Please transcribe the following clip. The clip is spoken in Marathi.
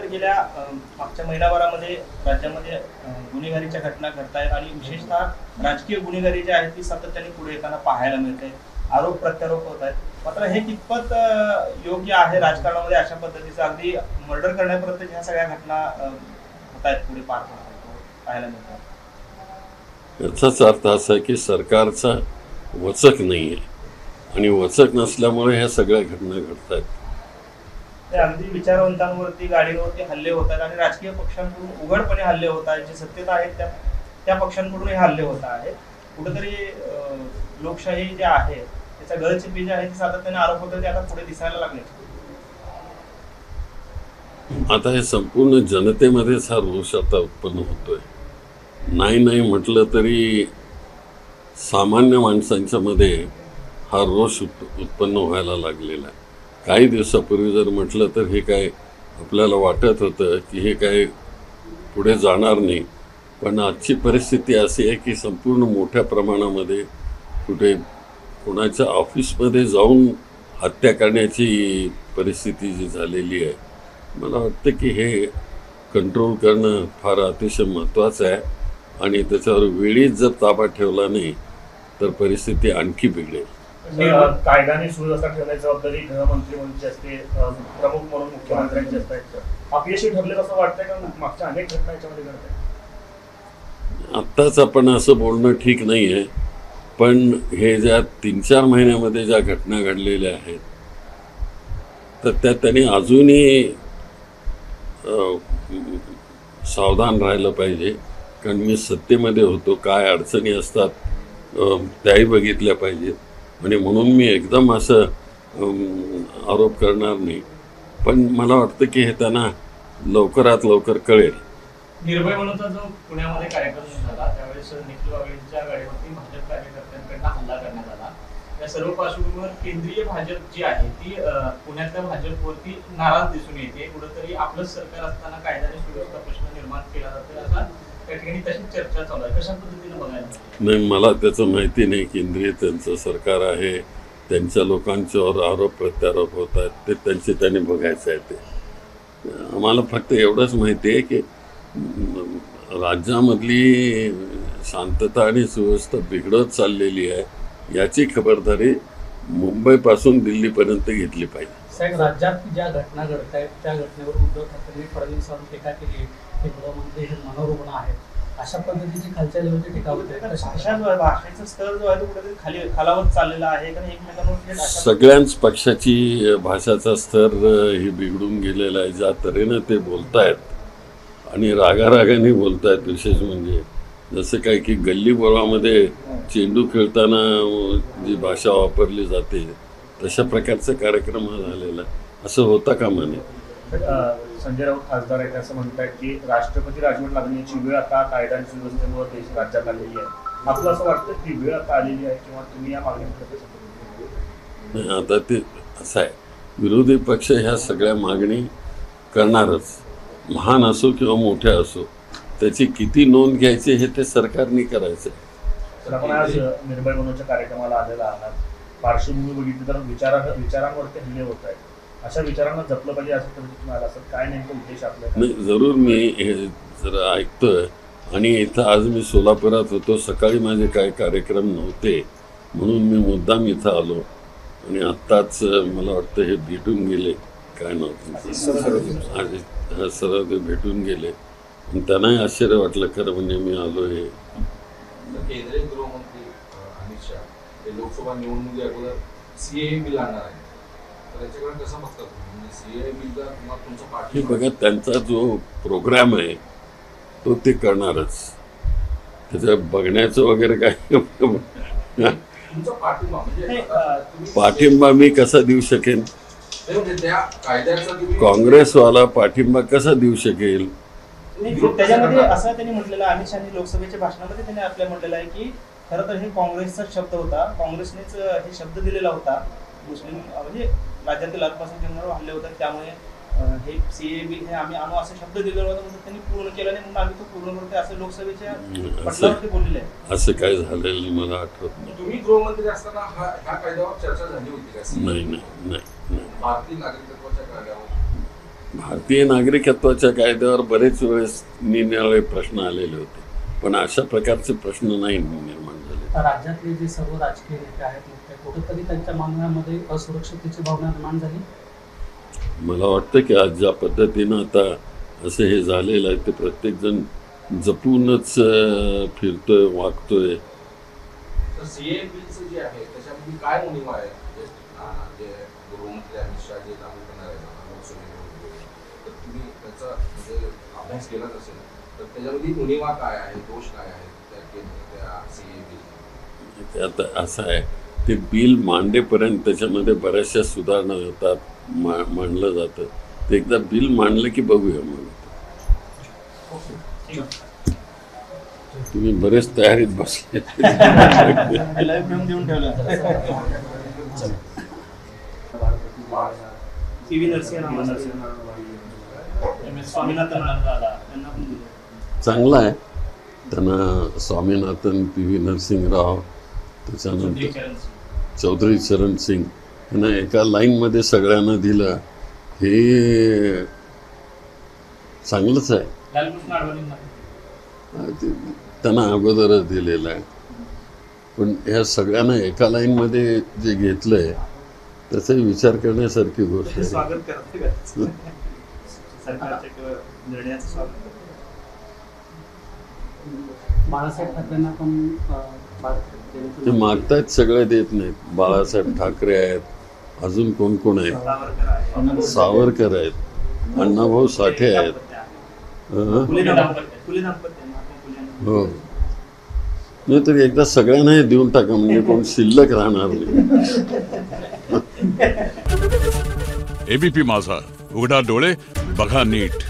गेल्या मागच्या महिनाभरामध्ये राज्यामध्ये गुन्हेगारीच्या घटना घडत आहेत आणि विशेषतः राजकीय गुन्हेगारी जी आहे ती सातत्याने पुढे येताना पाहायला मिळते. आरोप प्रत्यारोप होत आहेत. मात्र हे कितपत योग्य आहे राजकारणामध्ये अशा पद्धतीचं अगदी मर्डर करण्यापर्यंत ह्या सगळ्या घटना होत आहेत पुढे पाहायला मिळतात. याचाच अर्थ असा आहे की सरकारचा वचक नाही आहे आणि वचक नसल्यामुळे ह्या सगळ्या घटना घडत आहेत. ते अगदी विचारवंतांवरती गाडीवरती हल्ले होत आहेत आणि राजकीय पक्षांकडून उघडपणे हल्ले होत आहेत. जे सत्तेत आहेत त्या पक्षांकडून हे हल्ले होत आहेत. कुठेतरी लोकशाही जे आहे त्याचा गळचिपी जे आहे ती सातत्याने आरोप होतात ते आता पुढे दिसायला लागले. आता हे संपूर्ण जनतेमध्येच हा रोष आता उत्पन्न होतोय. नाही म्हटलं तरी सामान्य माणसांच्या मध्ये हा रोष उत्पन्न व्हायला लागलेला आहे. काही दिवसापूर्वी जर म्हटलं तर हे काय आपल्याला वाटत होतं की हे काय पुढे जाणार नाही, पण आजची परिस्थिती अशी आहे की संपूर्ण मोठ्या प्रमाणामध्ये कुठे कोणाच्या ऑफिसमध्ये जाऊन हत्या करण्याची परिस्थिती जी झालेली आहे, मला वाटतं की हे कंट्रोल करणं फार अतिशय महत्त्वाचं आहे आणि त्याच्यावर वेळीच जर ताबा ठेवला नाही तर परिस्थिती आणखी बिघडेल. कायदा आणि सुव्यवस्था ठेवण्याची जबाबदारी गृहमंत्री म्हणून असते, प्रमुख म्हणून मुख्यमंत्र्यांची असते. अपयशी ठरले असं वाटतंय का मागच्या अनेक घटना याच्यामध्ये घडत आहेत? आत्ताच आपण असं बोलणं ठीक नाही आहे, पण हे ज्या 3-4 महिन्यामध्ये ज्या घटना घडलेल्या आहेत तर त्या त्यांनी अजूनही सावधान राहिलं पाहिजे. कारण मी सत्तेमध्ये होतो, काय अडचणी असतात त्याही बघितल्या पाहिजेत आणि म्हणून मी एकदम असं आरोप करणार नाही, पण मला वाटतं की हे त्यांना लवकरात लवकर कळेल. निर्भय म्हणूनचा जो पुण्यामध्ये कार्यक्रम झाला त्यावेळेस निखिल वागळेंच्या गाडीवरती भाजप कार्यकर्त्यांकडनं हल्ला करण्यात आला. या सर्व पार्श्वभूमीवर केंद्रीय भाजप जी आहे ती पुण्यातल्या भाजपवरती नाराज दिसून येते. कुठेतरी आपलंच सरकार असताना कायदा आणि सुव्यवस्था प्रश्न निर्माण केला जातो असा त्या ठिकाणी तशी चर्चा चालू आहे. कशा पद्धतीने बघायला? नाही, मला त्याचं माहिती नाही. केंद्रीय त्यांचं सरकार आहे, त्यांच्या लोकांच्यावर आरोप प्रत्यारोप होत आहेत, ते त्यांनी बघायचं आहे. ते आम्हाला फक्त एवढंच माहिती आहे की राज्यामधली शांतता आणि सुव्यवस्था बिघडत चाललेली आहे. याची खबरदारी मुंबईपासून दिल्लीपर्यंत घेतली पाहिजे. साहेब, राज्यात ज्या घटना घडत आहेत त्या घटनेवर उद्धव ठाकरे फडणवीसांवर टीका केली की गृहमंत्री हे मनोरुग्ण आहेत, अशा पद्धतीची खालच्या लेवलची टीका होते. भाषेचा स्तर जो आहे तो कुठेतरी खालावत चाललेला आहे कारण एकमेकांवर सगळ्याच पक्षाची भाषाचा स्तर ही बिघडून गेलेला आहे. ज्या तऱ्हेनं ते बोलतायत आणि रागारागाने बोलतायत, विशेष म्हणजे जसं काय की गल्लीबोळामध्ये चेंडू खेळताना जी भाषा वापरली जाते तशा प्रकारचा कार्यक्रम हा झालेला असं होता कामा नये. संजय राऊत खासदार आहेत असं म्हणतात की राष्ट्रपती राजवट लागण्याची वेळ आता कायदा आणि सुव्यवस्थेमुळे देश राज्यात आलेली आहे. आपलं असं वाटतं की वेळ आता आलेली आहे किंवा तुम्ही या मागणीकडे? नाही, आता ते असं आहे, विरोधी पक्ष ह्या सगळ्या मागणी करणारच, लहान असो किंवा मोठ्या असो. त्याची किती नोंद घ्यायची हे ते सरकारने करायचं. तर आपण आज निर्भय बनवच्या कार्यक्रमाला आलेला आहात. पार्श्वभूमी बघितली तर विचारांवरती हल्ले होत आहेत. अशा विचारांना जपलं पाहिजे असं तुम्ही आला असं काय नेमकं उद्देश आपला? नाही, जरूर मी हे जरा ऐकतोय आणि इथं आज मी सोलापुरात होतो. सकाळी माझे काही कार्यक्रम नव्हते म्हणून मी मुद्दाम इथं आलो आणि आत्ताच मला वाटतं हे भेटून गेले. काय नव्हतं सरळ ते भेटून गेले आणि त्यांनाही आश्चर्य वाटलं खरं म्हणजे मी आलो हे. केंद्रीय गृहमंत्री अमित शहा हे लोकसभा निवडणुकी अगोदर सीएए बिल आणणार आहे, तर याच्याकडे कसं बघतात म्हणजे सीएए बिलला किंवा तुमचं पाठी? बघा, त्यांचा जो प्रोग्राम आहे तो ते करणारच. त्याचं बघण्याचं वगैरे काय तुमचा पाठिंबा म्हणजे पाठिंबा मी कसा देऊ शकेन? त्या कायद्याचा काँग्रेसवाला पाठिंबा कसा देऊ शकेल? त्याच्यामध्ये असं त्यांनी म्हटलेलं आहे, अमित शहानी लोकसभेच्या भाषणामध्ये त्यांनी आपल्या म्हटलेलं आहे की खरं तर हे काँग्रेसचा शब्द होता, काँग्रेसनेच हे शब्द दिलेला होता. मुस्लिम म्हणजे राज्यातील अल्पसंख्याकांवर हल्ले होतात त्यामुळे हे सीए बिल हे आम्ही आणू असं शब्द दिलेला होता, म्हणून त्यांनी पूर्ण केला नाही म्हणून आम्ही तो पूर्ण करतो असं लोकसभेच्या पटलावरती बोललेलं आहे. असं काय झालेलं मला आठवत नाही. तुम्ही गृहमंत्री असताना ह्या कायद्यावर चर्चा झाली होती का? नाही. भारतीय नागरिकत्वाच्या कायद्यावर भारतीय नागरिकत्वाच्या कायद्यावर बरेच वेळेस निराळे प्रश्न आलेले होते, पण अशा प्रकारचे प्रश्न नाही निर्माण झाले. राज्यातले जे सर्व राजकीय नेते आहेत कुठेतरी त्यांच्या मागण्यामध्ये असुरक्षिततेची भावना निर्माण झाली. मला वाटतं की आज ज्या पद्धतीनं आता असं हे झालेलं आहे ते प्रत्येकजण जपूनच फिरतोय, वागतोय. तर सीए बिलचं जे आहे त्याच्यामध्ये काय उणीवा आहे? जे गृहमंत्री अमित शहा जे लागू करणार आहेत लोकसभेमध्ये, तर तुम्ही त्याचा म्हणजे अभ्यास केलाच असेल, तर त्याच्यामध्ये उणीवा काय आहे, दोष काय आहे त्या सीए बिल? ते आता असं आहे, ते बिल मांडेपर्यंत त्याच्यामध्ये बऱ्याचशा सुधारणा होतात, मांडलं जातं. ते एकदा बिल मांडलं की बघूया मग. तुम्ही बरेच तयारीत बसले. लाईव्ह घेऊन देऊन ठेवलं. पी व्ही नरसिंह स्वामीनाथन आला त्यांना पण दिलं. चांगला आहे. त्यांना स्वामीनाथन, पी व्ही नरसिंहराव, त्याच्यानंतर चौधरी चरण सिंग यांना एका लाईनमध्ये सगळ्यांना दिलं, हे चांगलंच आहे. लालकृष्ण अडवाणींना त्यांना अगोदरच दिलेलं आहे, पण ह्या सगळ्यांना एका लाईनमध्ये जे घेतलंय त्याचाही विचार करण्यासारखी गोष्ट आहे. स्वागत करते सरकारच्या किंवा निर्णयाचं स्वागत करते. बाळासाहेब ठाकरेंना पण ते मागतायत, सगळे देत नाहीत. बाळासाहेब ठाकरे आहेत, अजून कोण कोण आहेत, सावरकर आहे. सावरकर आहेत, अण्णाभाऊ साठे आहेत. फुले दाम्पत्य, फुले दाम्पत्य, महात्मा फुले. हो, नाही तर एकदा सगळ्यांना देऊन टाका, म्हणजे कोण शिल्लक राहणार नाही. एबीपी माझा, उघडा डोळे बघा नीट.